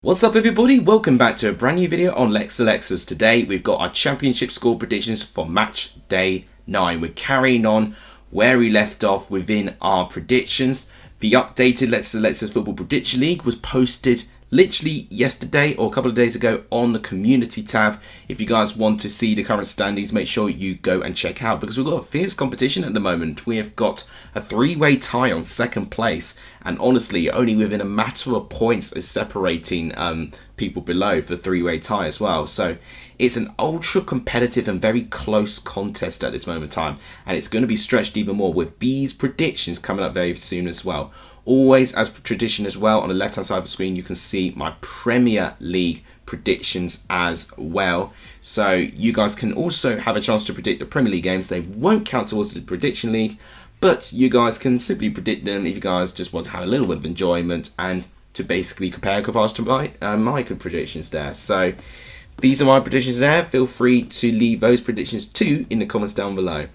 What's up everybody, welcome back to a brand new video on Lex Alexas. Today we've got our championship score predictions for match day 9. We're carrying on where we left off within our predictions. The updated Lex Alexas Football Prediction League was posted literally yesterday or a couple of days ago on the community tab. If you guys want to see the current standings, make sure you go and check out, because we've got a fierce competition at the moment. We have got a three-way tie on second place, and honestly only within a matter of points is separating people below for the three-way tie as well. So it's an ultra competitive and very close contest at this moment in time, and it's going to be stretched even more with these predictions coming up very soon as well. Always, as tradition as well, on the left hand side of the screen you can see my Premier League predictions as well, so you guys can also have a chance to predict the Premier League games. They won't count towards the prediction league, but you guys can simply predict them if you guys just want to have a little bit of enjoyment and to basically compare and contrast to my predictions there. So these are my predictions there. Feel free to leave those predictions too in the comments down below.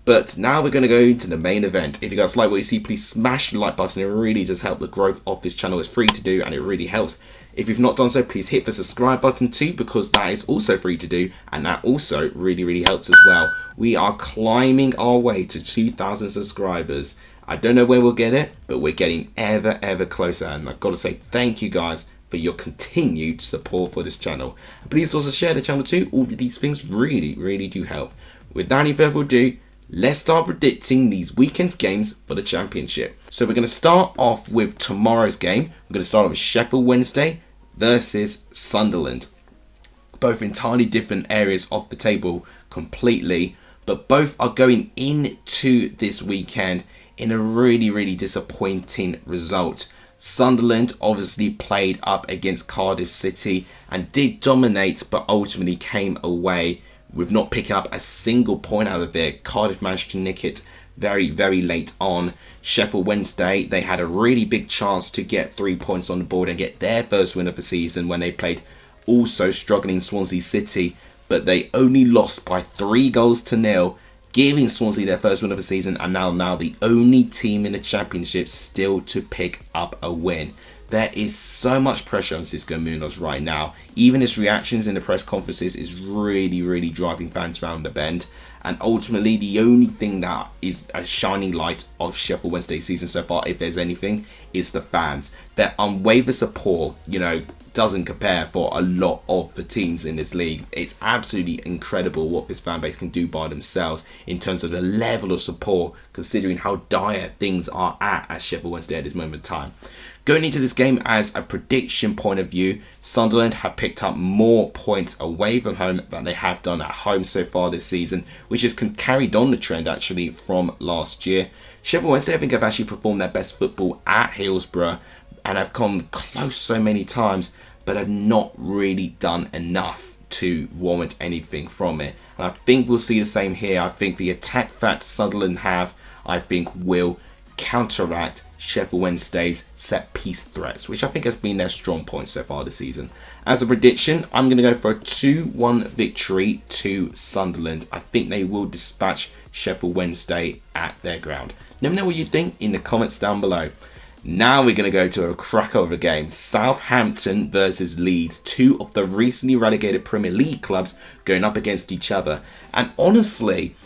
But now we're going to go to the main event. If you guys like what you see, please smash the like button. It really does help the growth of this channel. It's free to do and it really helps. If you've not done so, please hit the subscribe button too, because that is also free to do, and that also really helps as well. We are climbing our way to 2,000 subscribers. I don't know where we'll get it, but we're getting ever closer, and I've got to say thank you guys for your continued support for this channel. And please also share the channel too. All of these things really do help. Without any further ado, let's start predicting these weekend's games for the championship. So we're going to start off with tomorrow's game. We're going to start off with Sheffield Wednesday versus Sunderland. Both entirely different areas of the table completely, but both are going into this weekend in a really disappointing result. Sunderland obviously played up against Cardiff City and did dominate, but ultimately came away with not picking up a single point out of it. Cardiff managed to nick it very late on. Sheffield Wednesday, they had a really big chance to get 3 points on the board and get their first win of the season when they played also struggling Swansea City, but they only lost by 3-0, giving Swansea their first win of the season, and now the only team in the championship still to pick up a win. There is so much pressure on Xisco Munoz right now. Even his reactions in the press conferences is really driving fans around the bend. And ultimately, the only thing that is a shining light of Sheffield Wednesday's season so far, if there's anything, is the fans. Their unwavering support, doesn't compare for a lot of the teams in this league. It's absolutely incredible what this fan base can do by themselves in terms of the level of support, considering how dire things are at Sheffield Wednesday at this moment in time. Going into this game as a prediction point of view, Sunderland have picked up more points away from home than they have done at home so far this season, which has carried on the trend actually from last year. Sheffield Wednesday, I think, have actually performed their best football at Hillsborough and have come close so many times, but have not really done enough to warrant anything from it. And I think we'll see the same here. I think the attack that Sunderland have, will counteract Sheffield Wednesday's set-piece threats, which I think has been their strong point so far this season. As a prediction, I'm going to go for a 2-1 victory to Sunderland. I think they will dispatch Sheffield Wednesday at their ground. Let me know what you think in the comments down below. Now we're going to go to a cracker of a game. Southampton versus Leeds, two of the recently relegated Premier League clubs going up against each other. And honestly,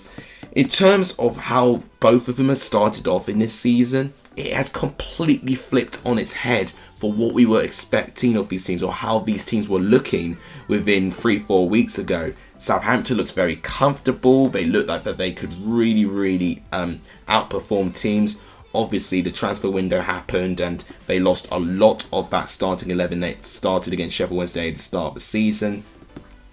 in terms of how both of them have started off in this season, it has completely flipped on its head for what we were expecting of these teams, or how these teams were looking within 3-4 weeks ago. Southampton looks very comfortable. They look like that they could really outperform teams. Obviously, the transfer window happened and they lost a lot of that starting 11 that started against Sheffield Wednesday at the start of the season.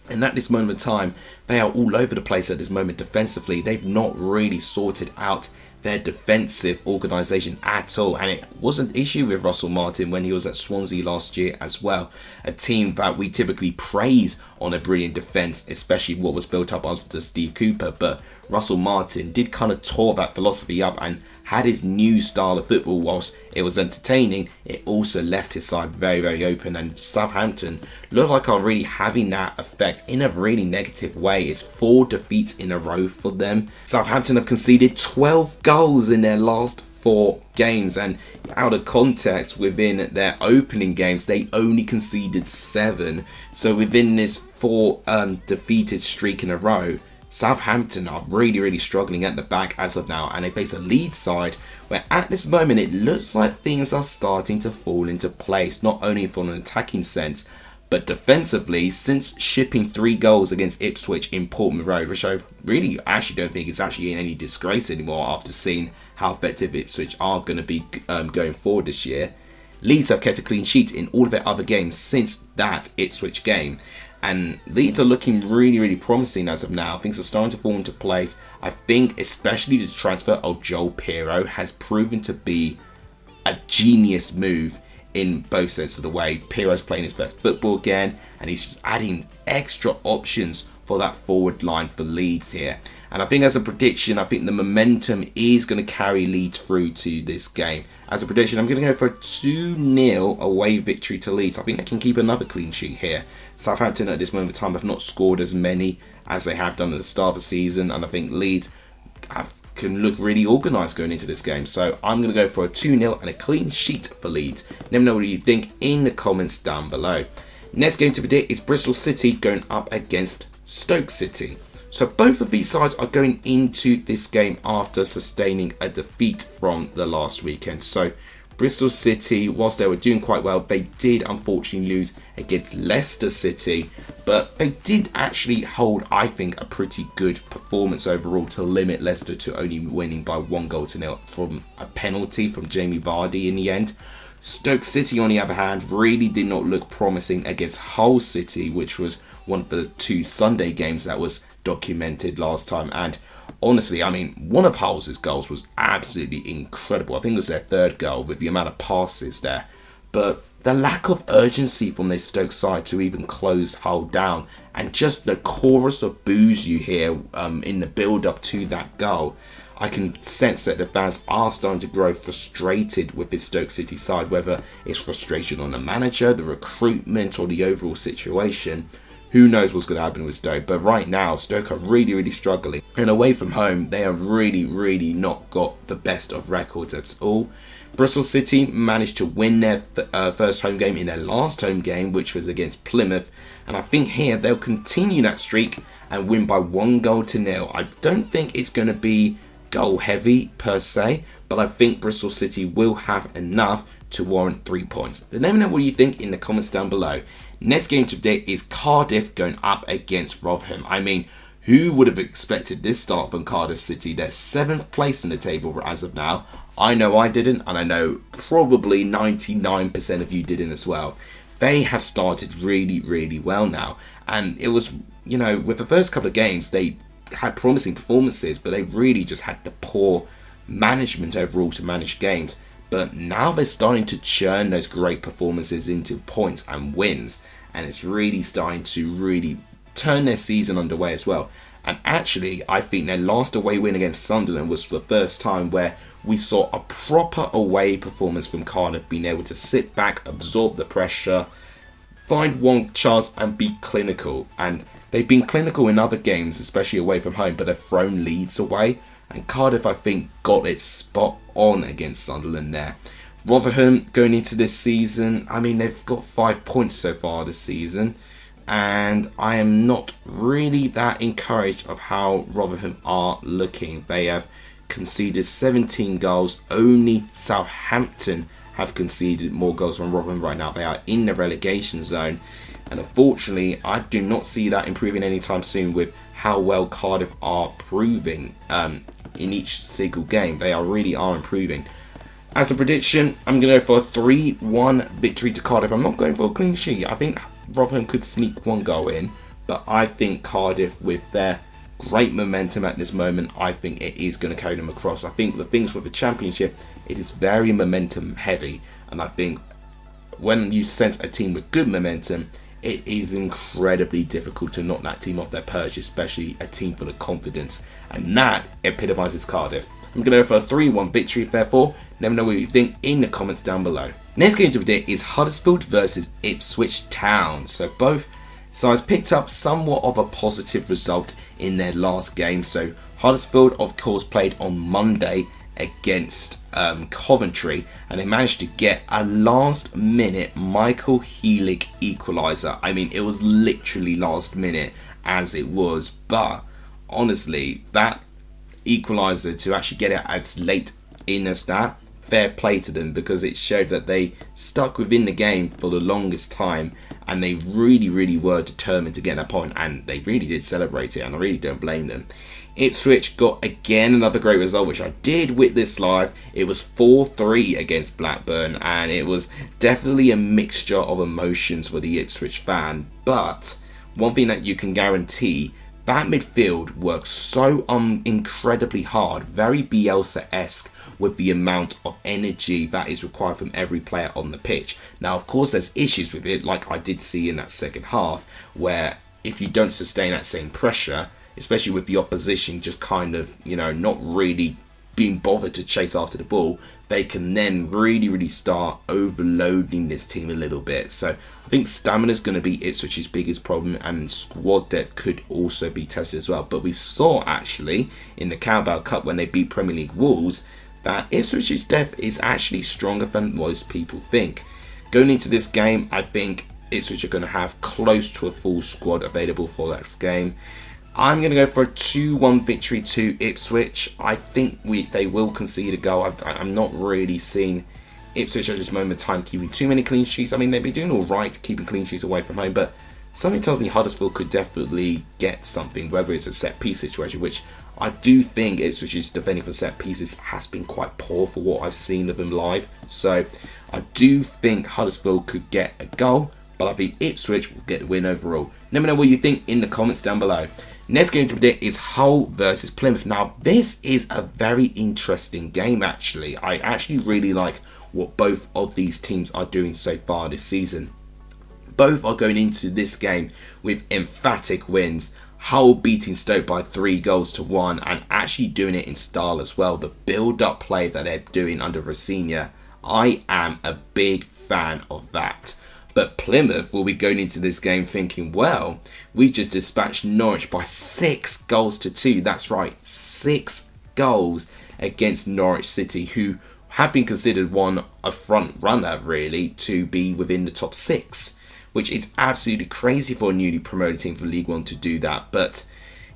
And at this moment in time, they are all over the place at this moment defensively. They've not really sorted out their defensive organisation at all, and it was an issue with Russell Martin when he was at Swansea last year as well. A team that we typically praise on a brilliant defence, especially what was built up after Steve Cooper, but Russell Martin did kind of tore that philosophy up and had his new style of football. Whilst it was entertaining, it also left his side very open, and Southampton look like are really having that effect in a really negative way. It's 4 defeats in a row for them. Southampton have conceded 12 goals in their last 4 4 games, and out of context, within their opening games they only conceded 7. So within this 4 defeated streak in a row, Southampton are really struggling at the back as of now, and they face a Leeds side where at this moment it looks like things are starting to fall into place, not only from an attacking sense but defensively, since shipping 3 goals against Ipswich in Portman Road, which I really actually don't think is actually in any disgrace anymore after seeing how effective Ipswich are going to be going forward this year. Leeds have kept a clean sheet in all of their other games since that Ipswich game. And Leeds are looking really promising as of now. Things are starting to fall into place. I think especially the transfer of Joel Pirro has proven to be a genius move in both senses of the way. Pirro's playing his best football again, and he's just adding extra options for that forward line for Leeds here. And I think as a prediction, I think the momentum is going to carry Leeds through to this game. As a prediction, I'm going to go for a 2-0 away victory to Leeds. I think they can keep another clean sheet here. Southampton at this moment of time have not scored as many as they have done at the start of the season, and I think Leeds can look really organised going into this game. So I'm going to go for a 2-0 and a clean sheet for Leeds. Let me know what you think in the comments down below. Next game to predict is Bristol City going up against Stoke City. So both of these sides are going into this game after sustaining a defeat from the last weekend. So Bristol City, whilst they were doing quite well, they did unfortunately lose against Leicester City, but they did actually hold, I think, a pretty good performance overall to limit Leicester to only winning by 1-0 from a penalty from Jamie Vardy in the end. Stoke City, on the other hand, really did not look promising against Hull City, which was one of the 2 Sunday games that was documented last time. And honestly, I mean, one of Hull's goals was absolutely incredible. I think it was their 3rd goal with the amount of passes there. But the lack of urgency from their Stoke side to even close Hull down, and just the chorus of boos you hear in the build-up to that goal, I can sense that the fans are starting to grow frustrated with this Stoke City side, whether it's frustration on the manager, the recruitment, or the overall situation. Who knows what's going to happen with Stoke, but right now Stoke are really struggling, and away from home they have really not got the best of records at all. Bristol City managed to win their first home game in their last home game, which was against Plymouth, and I think here they'll continue that streak and win by 1-0. I don't think it's going to be goal heavy per se, but I think Bristol City will have enough to warrant 3 points. But let me know what you think in the comments down below. Next game today is Cardiff going up against Rotherham. I mean, who would have expected this start from Cardiff City? They're 7th place in the table as of now. I know I didn't, and I know probably 99% of you didn't as well. They have started really well now, and it was, you know, with the first couple of games they had promising performances, but they really just had the poor management overall to manage games. But now they're starting to churn those great performances into points and wins, and it's really starting to really turn their season underway as well. And actually, I think their last away win against Sunderland was for the first time where we saw a proper away performance from Cardiff, being able to sit back, absorb the pressure, find one chance and be clinical. And they've been clinical in other games, especially away from home, but they've thrown leads away. And Cardiff, I think, got it spot on against Sunderland there. Rotherham going into this season, I mean, they've got 5 points so far this season, and I am not really that encouraged of how Rotherham are looking. They have conceded 17 goals. Only Southampton have conceded more goals than Rotherham right now. They are in the relegation zone, and unfortunately, I do not see that improving anytime soon with how well Cardiff are proving in each single game. They really are improving. As a prediction, I'm going to go for a 3-1 victory to Cardiff. I'm not going for a clean sheet. I think Rotherham could sneak 1 goal in, but I think Cardiff, with their great momentum at this moment, I think it is going to carry them across. I think the things with the Championship, it is very momentum heavy, and I think when you sense a team with good momentum, it is incredibly difficult to knock that team off their perch, especially a team full of confidence, and that epitomises Cardiff. I'm going to go for a 3-1 victory, therefore. Let me know what you think in the comments down below. Next game to predict is Huddersfield versus Ipswich Town. So both sides picked up somewhat of a positive result in their last game. So Huddersfield, of course, played on Monday against Coventry, and they managed to get a last minute Michael Healig equaliser. I mean, it was literally last minute as it was, but honestly, that equaliser, to actually get it as late in as that, fair play to them, because it showed that they stuck within the game for the longest time, and they really were determined to get that point, and they really did celebrate it, and I really don't blame them. Ipswich got again another great result, which I did witness live. It was 4-3 against Blackburn, and it was definitely a mixture of emotions for the Ipswich fan. But one thing that you can guarantee, that midfield works so incredibly hard, very Bielsa-esque, with the amount of energy that is required from every player on the pitch. Now, of course, there's issues with it, like I did see in that second half, where if you don't sustain that same pressure, especially with the opposition just kind of, not really being bothered to chase after the ball, they can then really start overloading this team a little bit. So I think stamina is going to be Ipswich's biggest problem, and squad depth could also be tested as well. But we saw actually in the Carabao Cup, when they beat Premier League Wolves, that Ipswich's depth is actually stronger than most people think. Going into this game, I think Ipswich are going to have close to a full squad available for that game. I'm going to go for a 2-1 victory to Ipswich. I think they will concede a goal. I'm not really seeing Ipswich at this moment in time keeping too many clean sheets. I mean, they've been doing all right keeping clean sheets away from home, but something tells me Huddersfield could definitely get something, whether it's a set-piece situation, which I do think Ipswich's defending for set pieces has been quite poor for what I've seen of them live. So I do think Huddersfield could get a goal, but I think Ipswich will get the win overall. Let me know what you think in the comments down below. Next game to predict is Hull versus Plymouth. Now, this is a very interesting game, actually. I actually really like what both of these teams are doing so far this season. Both are going into this game with emphatic wins. Hull beating Stoke by 3-1 and actually doing it in style as well. The build-up play that they're doing under Rossignol, I am a big fan of that. But Plymouth will be going into this game thinking, well, we just dispatched Norwich by 6-2. That's right, 6 goals against Norwich City, who have been considered a front runner, really, to be within the top 6. Which is absolutely crazy for a newly promoted team for League One to do that. But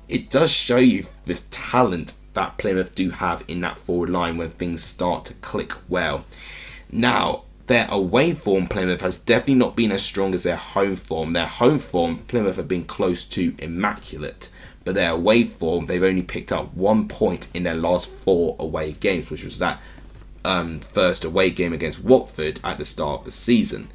it does show you the talent that Plymouth do have in that forward line when things start to click well. Now, their away form, Plymouth, has definitely not been as strong as their home form. Their home form, Plymouth, have been close to immaculate. But their away form, they've only picked up 1 point in their last 4 away games, which was that first away game against Watford at the start of the season.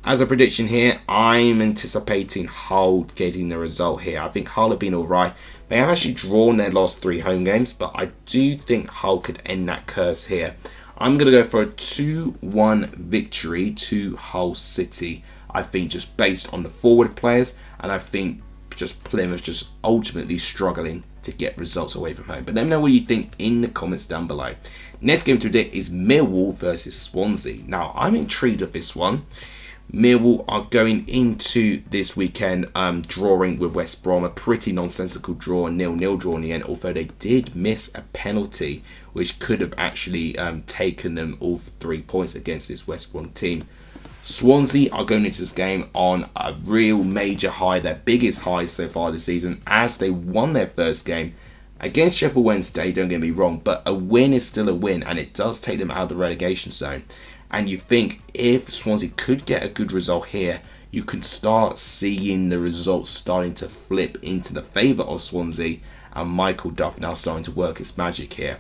As a prediction here, I'm anticipating Hull getting the result here. I think Hull have been alright. They have actually drawn their last 3 home games, but I do think Hull could end that curse here. I'm going to go for a 2-1 victory to Hull City. I think just based on the forward players, and I think just Plymouth just ultimately struggling to get results away from home. But let me know what you think in the comments down below. Next game to predict is Millwall versus Swansea. Now, I'm intrigued with this one. Millwall are going into this weekend drawing with West Brom, a pretty nonsensical draw, a 0-0 draw in the end, although they did miss a penalty which could have actually taken them all 3 points against this West Brom team. Swansea are going into this game on a real major high, their biggest high so far this season, as they won their first game against Sheffield Wednesday. Don't get me wrong, but a win is still a win, and it does take them out of the relegation zone. And you think if Swansea could get a good result here, you could start seeing the results starting to flip into the favour of Swansea, and Michael Duff now starting to work its magic here.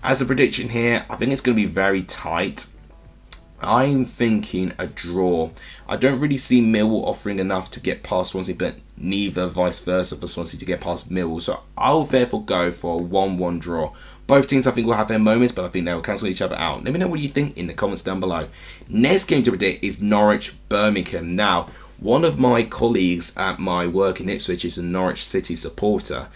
As a prediction here, I think it's going to be very tight. I'm thinking a draw. I don't really see Millwall offering enough to get past Swansea, but neither vice versa for Swansea to get past Millwall. So I'll therefore go for a 1-1 draw. Both teams I think will have their moments, but I think they will cancel each other out. Let me know what you think in the comments down below. Next game to predict is Norwich Birmingham. Now, one of my colleagues at my work in Ipswich is a Norwich City supporter,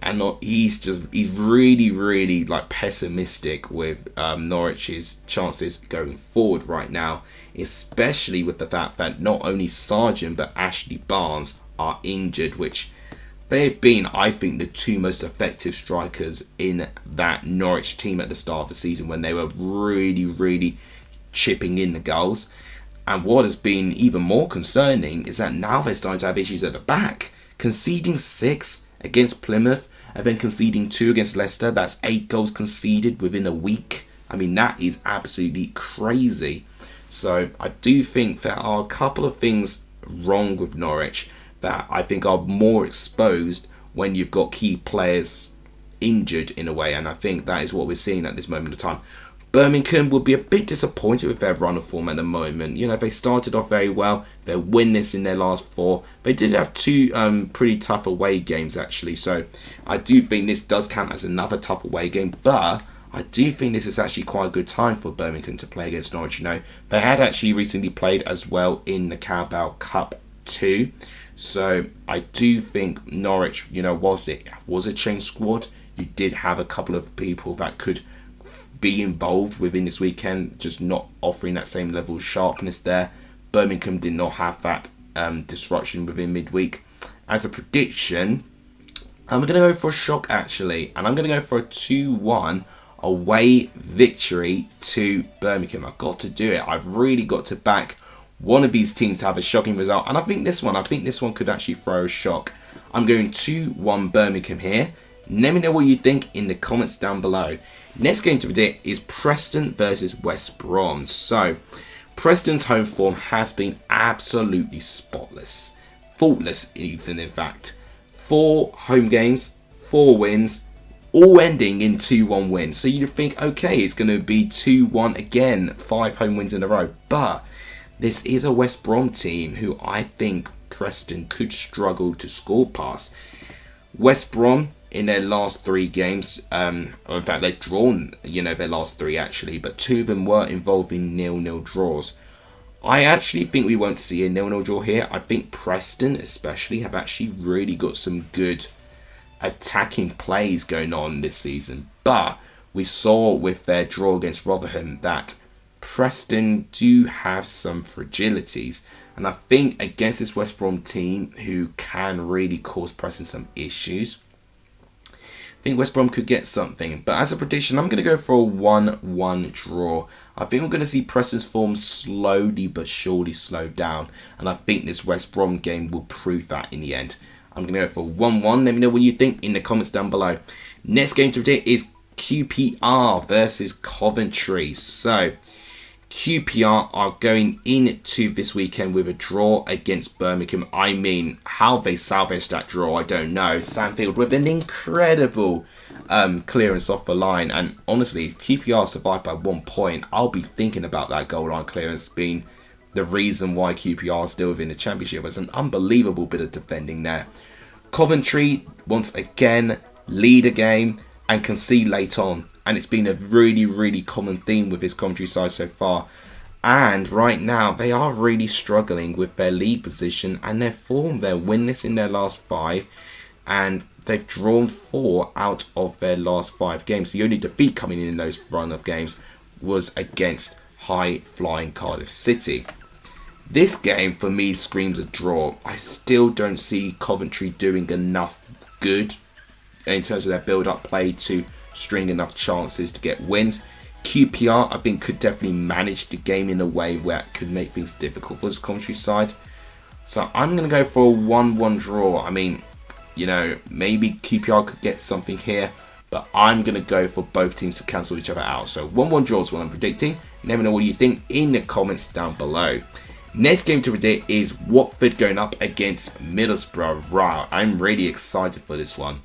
and he's really like pessimistic with Norwich's chances going forward right now, especially with the fact that not only Sargent but Ashley Barnes are injured, which they've been, I think, the two most effective strikers in that Norwich team at the start of the season when they were really, really chipping in the goals. And what has been even more concerning is that now they're starting to have issues at the back. Conceding 6 against Plymouth and then conceding 2 against Leicester. That's 8 goals conceded within a week. I mean, that is absolutely crazy. So I do think there are a couple of things wrong with Norwich that I think are more exposed when you've got key players injured in a way. And I think that is what we're seeing at this moment of time. Birmingham will be a bit disappointed with their run of form at the moment. You know, they started off very well. They're winless in their last 4. They did have 2 pretty tough away games, actually. So I do think this does count as another tough away game. But I do think this is actually quite a good time for Birmingham to play against Norwich. You know, they had actually recently played as well in the Carabao Cup 2. So I do think Norwich, you know, was a changed squad. You did have a couple of people that could be involved within this weekend, just not offering that same level of sharpness there. Birmingham did not have that disruption within midweek. As a prediction, I'm going to go for a shock actually, and I'm going to go for a 2-1 away victory to Birmingham. I've got to do it. I've really got to back one of these teams to have a shocking result, and I think this one could actually throw a shock. I'm going 2-1 Birmingham here. Let me know what you think in the comments down below. Next game to predict is Preston versus West Brom. So, Preston's home form has been absolutely spotless. Faultless even, in fact. 4 home games, 4 wins, all ending in 2-1 wins. So you'd think, okay, it's going to be 2-1 again, 5 home wins in a row. But this is a West Brom team who I think Preston could struggle to score past. West Brom, in their last 3 games, in fact they've drawn, you know, their last 3 actually, but 2 of them were involving 0-0 draws. I actually think we won't see a 0-0 draw here. I think Preston especially have actually really got some good attacking plays going on this season. But we saw with their draw against Rotherham that Preston do have some fragilities. And I think against this West Brom team who can really cause Preston some issues, I think West Brom could get something. But as a prediction, I'm going to go for a 1-1 draw. I think we're going to see Preston's form slowly but surely slow down. And I think this West Brom game will prove that in the end. I'm going to go for 1-1. Let me know what you think in the comments down below. Next game to predict is QPR versus Coventry. So, QPR are going into this weekend with a draw against Birmingham. I mean, how they salvaged that draw, I don't know. Sandfield with an incredible clearance off the line. And honestly, if QPR survived by 1 point, I'll be thinking about that goal line clearance being the reason why QPR is still within the championship. It's an unbelievable bit of defending there. Coventry, once again, lead a game and concede late on. And it's been a really, really common theme with this Coventry side so far. And right now, they are really struggling with their league position and their form. They're winless in their last 5. And they've drawn 4 out of their last 5 games. The only defeat coming in those run of games was against high-flying Cardiff City. This game, for me, screams a draw. I still don't see Coventry doing enough good in terms of their build-up play to string enough chances to get wins. QPR, I think, could definitely manage the game in a way where it could make things difficult for this Coventry side. So I'm going to go for a 1-1 draw. I mean, you know, maybe QPR could get something here, but I'm going to go for both teams to cancel each other out. So 1-1 draw is what I'm predicting. Let me know what you think in the comments down below. Next game to predict is Watford going up against Middlesbrough. Wow, I'm really excited for this one.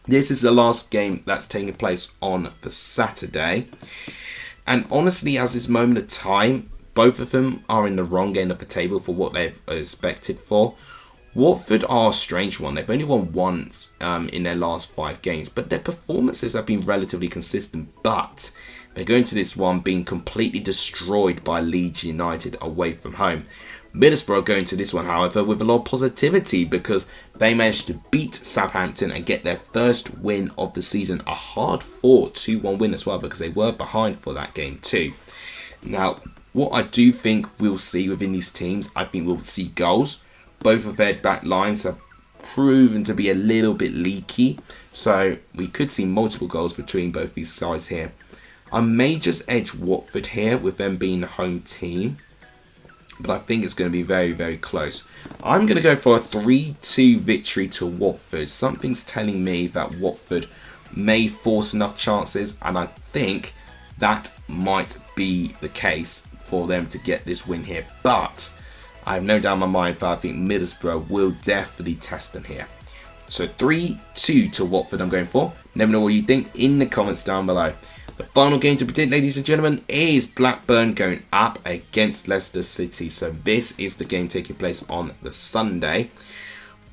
This is the last game that's taking place on the Saturday. And honestly, at this moment of time, both of them are in the wrong end of the table for what they've expected for. Watford are a strange one. They've only won once in their last 5 games, but their performances have been relatively consistent. But they're going to this one being completely destroyed by Leeds United away from home. Middlesbrough going to this one, however, with a lot of positivity because they managed to beat Southampton and get their first win of the season. A hard-fought 2-1 win as well because they were behind for that game too. Now, what I do think we'll see within these teams, I think we'll see goals. Both of their back lines have proven to be a little bit leaky. So we could see multiple goals between both these sides here. I may just edge Watford here with them being the home team. But I think it's going to be very, very close. I'm going to go for a 3-2 victory to Watford. Something's telling me that Watford may force enough chances. And I think that might be the case for them to get this win here. But I have no doubt in my mind that I think Middlesbrough will definitely test them here. So 3-2 to Watford I'm going for. Let me know what you think in the comments down below. The final game to predict, ladies and gentlemen, is Blackburn going up against Leicester City. So this is the game taking place on the Sunday.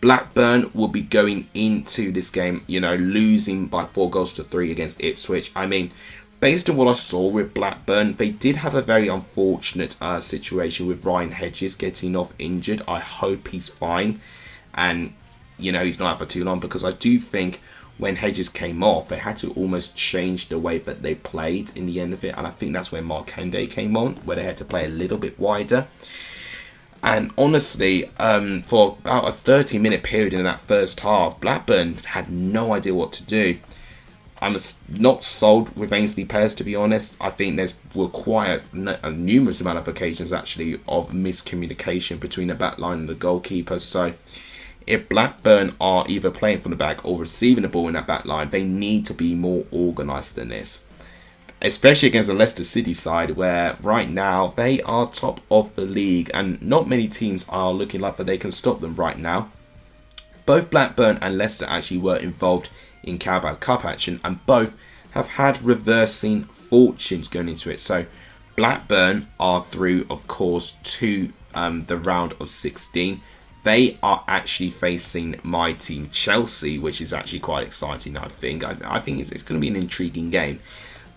Blackburn will be going into this game, losing by 4-3 against Ipswich. I mean, based on what I saw with Blackburn, they did have a very unfortunate situation with Ryan Hedges getting off injured. I hope he's fine and, he's not out for too long, because I do think when Hedges came off, they had to almost change the way that they played in the end of it. And I think that's where Mark Hende came on, where they had to play a little bit wider. And honestly, for about a 30-minute period in that first half, Blackburn had no idea what to do. I'm not sold with Ainsley Pears, to be honest. I think there's quite a numerous amount of occasions, actually, of miscommunication between the back line and the goalkeeper. So if Blackburn are either playing from the back or receiving the ball in that back line, they need to be more organised than this. Especially against the Leicester City side, where right now they are top of the league and not many teams are looking like that they can stop them right now. Both Blackburn and Leicester actually were involved in Carabao Cup action, and both have had reversing fortunes going into it. So Blackburn are through, of course, to the round of 16. They are actually facing my team Chelsea, which is actually quite exciting, I think. I think it's going to be an intriguing game.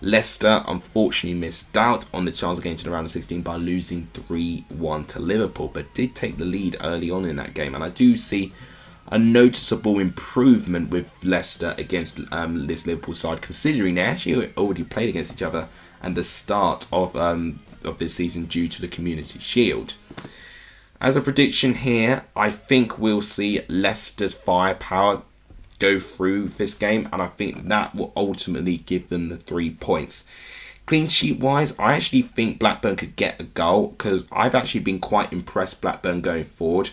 Leicester unfortunately missed out on the chance of getting to the round of 16 by losing 3-1 to Liverpool, but did take the lead early on in that game. And I do see a noticeable improvement with Leicester against this Liverpool side, considering they actually already played against each other at the start of this season due to the Community Shield. As a prediction here, I think we'll see Leicester's firepower go through this game, and I think that will ultimately give them the 3 points. Clean sheet wise, I actually think Blackburn could get a goal, because I've actually been quite impressed Blackburn going forward.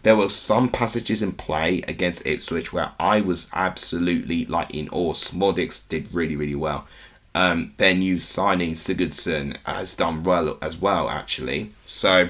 There were some passages in play against Ipswich where I was absolutely in awe. Smodix did really, really well. Their new signing, Sigurdsson, has done well as well, actually. So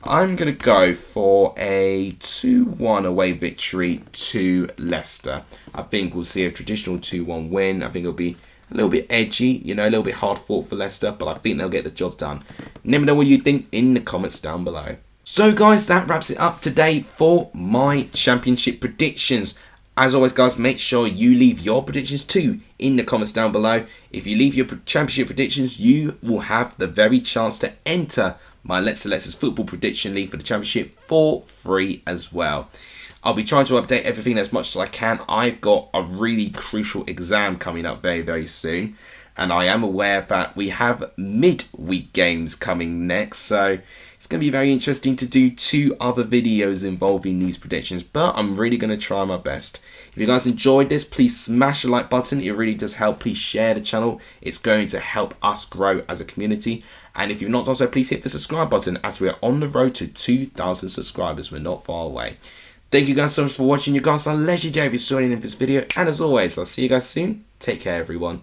I'm going to go for a 2-1 away victory to Leicester. I think we'll see a traditional 2-1 win. I think it'll be a little bit edgy, a little bit hard fought for Leicester, but I think they'll get the job done. Let me know what you think in the comments down below. So guys, that wraps it up today for my championship predictions. As always guys, make sure you leave your predictions too in the comments down below. If you leave your championship predictions, you will have the very chance to enter my Let's Select's Football Prediction League for the championship for free as well. I'll be trying to update everything as much as I can. I've got a really crucial exam coming up very, very soon. And I am aware that we have midweek games coming next. So it's going to be very interesting to do 2 other videos involving these predictions. But I'm really going to try my best. If you guys enjoyed this, please smash the like button. It really does help. Please share the channel. It's going to help us grow as a community. And if you've not done so, please hit the subscribe button, as we are on the road to 2,000 subscribers. We're not far away. Thank you guys so much for watching. You guys are legendary if you're joining in this video. And as always, I'll see you guys soon. Take care, everyone.